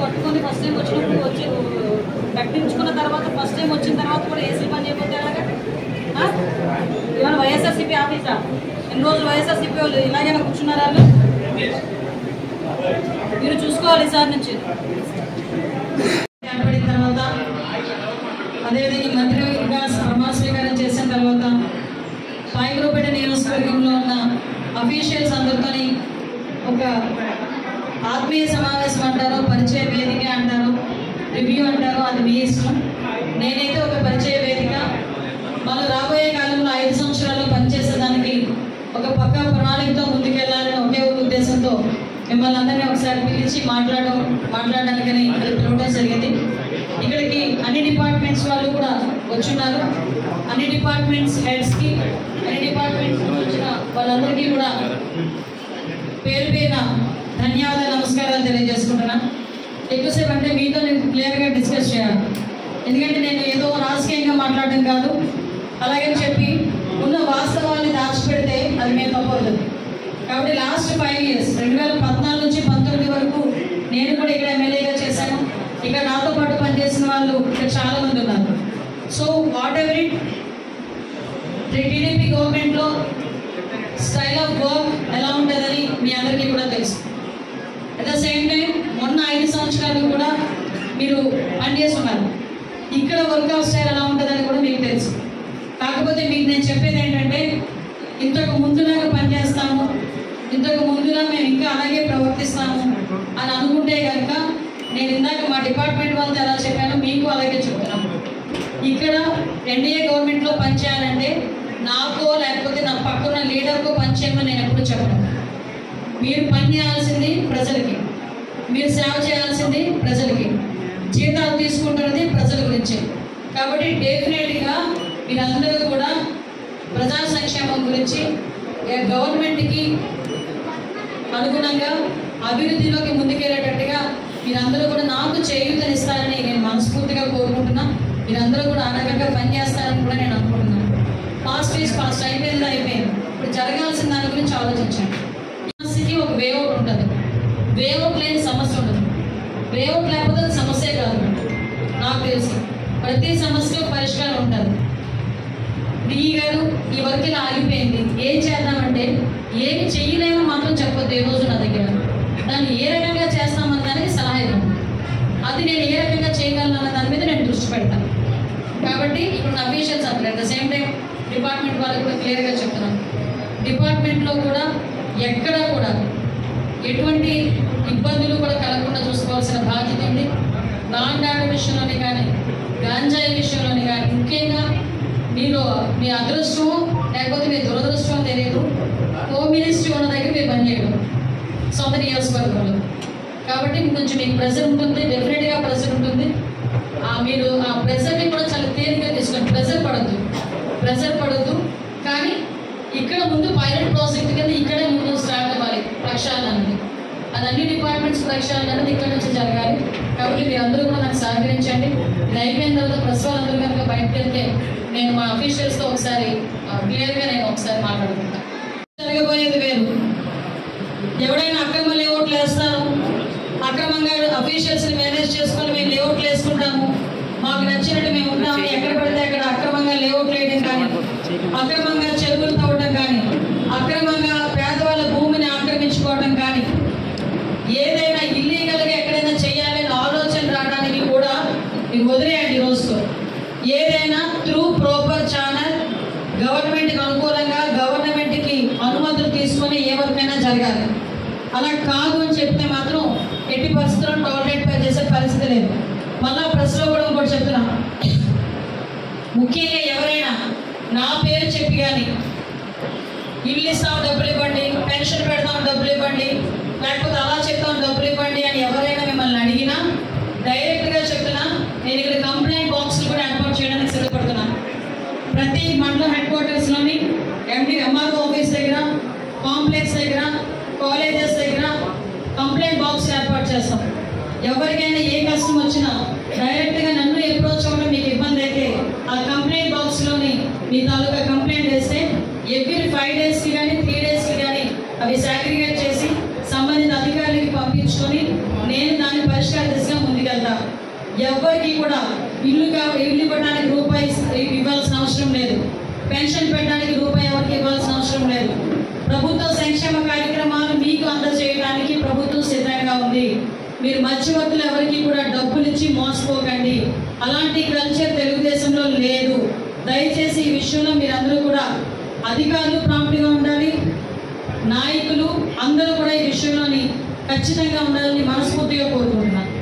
పట్టుకొని first time వచ్చినప్పుడు వచ్చి ప్రకటించుకున్న తర్వాత ఫస్ట్ టైం వచ్చిన తర్వాత కూడా ఏసీ పని చేయకపోతే ఎలాగా? ఇవాళ వైఎస్ఆర్సీపీ ఆఫీసా? ఎన్ని రోజులు వైఎస్ఆర్సీపీ వాళ్ళు ఇలాగైనా కూర్చున్నారు? వాళ్ళు మీరు చూసుకోవాలి ఈసారి నుంచి. ఏర్పడిన తర్వాత అదేవిధంగా మంత్రిగా ప్రమాణ స్వీకారం చేసిన తర్వాత పాయకరావుపేట నియోజకవర్గంలో ఉన్న అఫీషియల్స్ అందరితో ఒక ఆత్మీయ సమావేశం అంటారు, పరిచయ వేదిక అంటారు, రివ్యూ అంటారు, అది మీ ఇష్టం. నేనైతే ఒక పరిచయ వేదిక మనం రాబోయే కాలంలో 5 సంవత్సరాలు పనిచేసేదానికి ఒక పక్కా ప్రణాళికతో ముందుకెళ్లాలని ఒకే ఒక ఉద్దేశంతో మిమ్మల్ని అందరినీ ఒకసారి పిలిచి మాట్లాడడానికని పిలవడం జరిగింది. ఇక్కడికి అన్ని డిపార్ట్మెంట్స్ వాళ్ళు కూడా వచ్చున్నారు. అన్ని డిపార్ట్మెంట్స్ హెడ్స్కి, అన్ని డిపార్ట్మెంట్స్ వచ్చిన వాళ్ళందరికీ కూడా పేరు పేరున ధన్యవాదాలు, నమస్కారాలు తెలియజేసుకుంటున్నాను. ఎక్కువసేపు అంటే మీతో నేను క్లియర్గా డిస్కస్ చేయాలి. ఎందుకంటే నేను ఏదో రాజకీయంగా మాట్లాడడం కాదు, అలాగని చెప్పి ఉన్న వాస్తవాన్ని దాచిపెడితే అది మేము తప్పవుతుంది. కాబట్టి లాస్ట్ 5 years 2014 నుంచి 19 వరకు నేను కూడా ఇక్కడ ఎమ్మెల్యేగా చేశాను. ఇక్కడ నాతో పాటు పనిచేసిన వాళ్ళు ఇక్కడ చాలామంది ఉన్నారు. So what ever it TDP గవర్నమెంట్లో స్టైల్ ఆఫ్ వర్క్ ఎలా ఉంటుందని మీ అందరికీ కూడా తెలుసు. అట్ ద సేమ్ టైం మొన్న 5 సంవత్సరాలు కూడా మీరు పనిచేస్తున్నారు. ఇక్కడ వర్క్ ఆఫ్ స్టైల్ ఎలా ఉంటుందని కూడా మీకు తెలుసు. కాకపోతే మీకు నేను చెప్పేది ఏంటంటే ఇంతకు ముందులాగా పనిచేస్తాము, ఇంతకు ముందులా మేము ఇంకా అలాగే ప్రవర్తిస్తాము అని అనుకుంటే కనుక నేను ఇందాక మా డిపార్ట్మెంట్ వాళ్ళతో ఎలా చెప్పానో మీకు అలాగే చెప్తున్నాను. ఇక్కడ ఎన్డీఏ గవర్నమెంట్లో పనిచేయాలంటే నాకో లేకపోతే నా పక్కన లీడర్కో పనిచేయమని నేను ఎప్పుడు చెప్పను. మీరు పని చేయాల్సింది ప్రజలకి, మీరు సేవ చేయాల్సింది ప్రజలకి, జీతాలు తీసుకుంటున్నది ప్రజల గురించి. కాబట్టి డెఫినెట్గా మీరందరూ కూడా ప్రజా సంక్షేమం గురించి గవర్నమెంట్కి అనుగుణంగా అభివృద్ధిలోకి ముందుకెళ్ళేటట్టుగా మీరందరూ కూడా నాకు చేయూతనిస్తారని నేను మనస్ఫూర్తిగా కోరుకుంటున్నా. మీరందరూ కూడా ఆ రకంగా పనిచేస్తారని కూడా నేను అనుకుంటున్నాను. పాస్ట్ ఈజ్ పాస్ట్, అయిపోయింది. ఇప్పుడు జరగాల్సిన దాని గురించి ఆలోచించండి. సమస్యకి ఒక వేఅవుట్ ఉంటుంది. వేఅవుట్ లేని సమస్య ఉండదు. వేఅవుట్ లేకపోతే సమస్యే కాదు. నాకు తెలుసు ప్రతి సమస్యకు పరిష్కారం ఉంటుంది. డిఈ గారు ఈ వర్క్ ఇలా ఆగిపోయింది, ఏం చేద్దామంటే ఏమి చెయ్యలేమో మాత్రం చెప్పొద్దు. ఏ రోజు నా దగ్గర దాన్ని ఏ రకంగా చేస్తామన్న దానికి సలహా ఇవ్వండి. అది నేను ఏ రకంగా చేయగలను అన్న దాని మీద నేను దృష్టి పెడతాను. కాబట్టి ఇప్పుడు అఫీషియల్స్ అంటారు. At the same time department వాళ్ళకి కూడా క్లియర్గా చెప్తున్నాను. డిపార్ట్మెంట్లో కూడా ఎక్కడా కూడా ఎటువంటి ఇబ్బందులు కూడా కలగకుండా చూసుకోవాల్సిన బాధ్యత ఉంది. లాండ్ ఆర్డర్ విషయంలోనే కానీ, గాంజాయి విషయంలోనే కానీ, ముఖ్యంగా మీరు మీ అదృష్టం లేకపోతే మీ దురదృష్టం తెలియదు, హోమ్ మినిస్ట్రీ ఉన్న దగ్గర మీరు పనిచేయడం సొంత నియోజకవర్గంలో. కాబట్టి కొంచెం మీకు ప్రెజర్ ఉంటుంది, డెఫినెట్గా ప్రెజర్ ఉంటుంది. మీరు ఆ ప్రెజర్ని కూడా చాలా తేలిగ్గా తీసుకోండి. ప్రెజర్ పడద్దు. కానీ ఇక్కడ ముందు పైలట్ ప్రాజెక్ట్ కింద ఇక్కడే ముందు స్టార్ట్ అవ్వాలి ప్రక్షాళన అనేది. అది అన్ని డిపార్ట్మెంట్స్ ప్రక్షాళన అనేది ఇక్కడ నుంచి జరగాలి. కాబట్టి మీరు అందరూ కూడా నాకు సహకరించండి. ఇది అయిపోయిన తర్వాత ప్రెస్ వాళ్ళందరూ కనుక బయటకు వెళ్తే నేను మా అఫీషియల్స్తో ఒకసారి క్లియర్గా నేను ఒకసారి మాట్లాడుకుంటాను. జరగబోయేది వేరు. ఎవడైనా అక్రమ లేఅవుట్లు వేస్తారు, అక్రమంగా అఫీషియల్స్ని మేనేజ్ చేసుకొని మేము లేఅవుట్లు వేసుకుంటాము, మాకు నచ్చినట్టు మేము ఉంటామని ఎక్కడ పడితే అక్కడ అక్రమంగా లేఅవుట్లు వేయడం కానీ, అక్రమంగా చెరువులు తవ్వడం కానీ, అక్రమంగా పేదవాళ్ళ భూమిని ఆక్రమించుకోవడం కానీ, ఏదైనా ఇల్లీగల్గా ఎక్కడైనా చేయాలని ఆలోచన రావడానికి కూడా మీరు వదిలేయండి. రోజుతో ఏదైనా త్రూ ప్రాపర్ ఛానల్ గవర్నమెంట్కి అనుకూలంగా గవర్నమెంట్కి అనుమతులు తీసుకొని ఏ వరకైనా జరగాలి. అలా కాదు అని చెప్తే మాత్రం ఎట్టి పరిస్థితుల్లో టాయిలెట్ పై చేసే పరిస్థితి లేదు. మళ్ళా ప్రెస్లో కూడా ఇంకోటి చెప్తున్నా, ముఖ్యంగా ఎవరైనా నా పేరు చెప్పి కానీ ఇల్లు ఇస్తాం డబ్బులు ఇవ్వండి, పెన్షన్ పెడతాం డబ్బులు ఇవ్వండి, లేకపోతే అలా చెప్తాం డబ్బులు ఇవ్వండి అని ఎవరైనా మిమ్మల్ని అడిగినా డైరెక్ట్గా చెప్తున్నా, నేను ఇక్కడ కంప్లైంట్ బాక్స్లు కూడా ఏర్పాటు చేయడానికి సిద్ధపడుతున్నాను. ప్రతి మండలం హెడ్ క్వార్టర్స్లోని ఎంఆర్ఓ ఆఫీస్ దగ్గర, కాంప్లెక్స్ దగ్గర, కాలేజెస్ దగ్గర కంప్లైంట్ బాక్స్ ఏర్పాటు చేస్తాం. ఎవరికైనా ఏ కష్టం వచ్చినా డైరెక్ట్గా నన్ను అప్రోచ్ అవ్వడం మీకు ఇబ్బంది అయితే ఆ కంప్లైంట్ బాక్స్లోని మీ తాలూకా కంప్లైంట్ వేస్తే ఎవ్రీ 5 daysకి కానీ 3 daysకి కానీ అవి సాగ్రిగేట్ చేసి సంబంధిత అధికారులకి పంపించుకొని నేను దాన్ని పరిష్కార దిశగా ఎవరికి కూడా ఇల్లు ఇవ్వడానికి రూపాయి ఇవ్వాల్సిన అవసరం లేదు. పెన్షన్ పెట్టడానికి రూపాయి ఎవరికి ఇవ్వాల్సిన అవసరం లేదు. ప్రభుత్వ సంక్షేమ కార్యక్రమాలు మీకు అందజేయడానికి ప్రభుత్వం సిద్ధంగా ఉంది. మీరు మధ్యవర్తులు ఎవరికి కూడా డబ్బులు ఇచ్చి మోసపోకండి. అలాంటి కల్చర్ తెలుగుదేశంలో లేదు. దయచేసి ఈ విషయంలో మీరందరూ కూడా అధికారులు ప్రాంప్ట్గా ఉండాలి, నాయకులు అందరూ కూడా ఈ విషయంలోని ఖచ్చితంగా ఉండాలని మనస్ఫూర్తిగా కోరుకుంటున్నాను.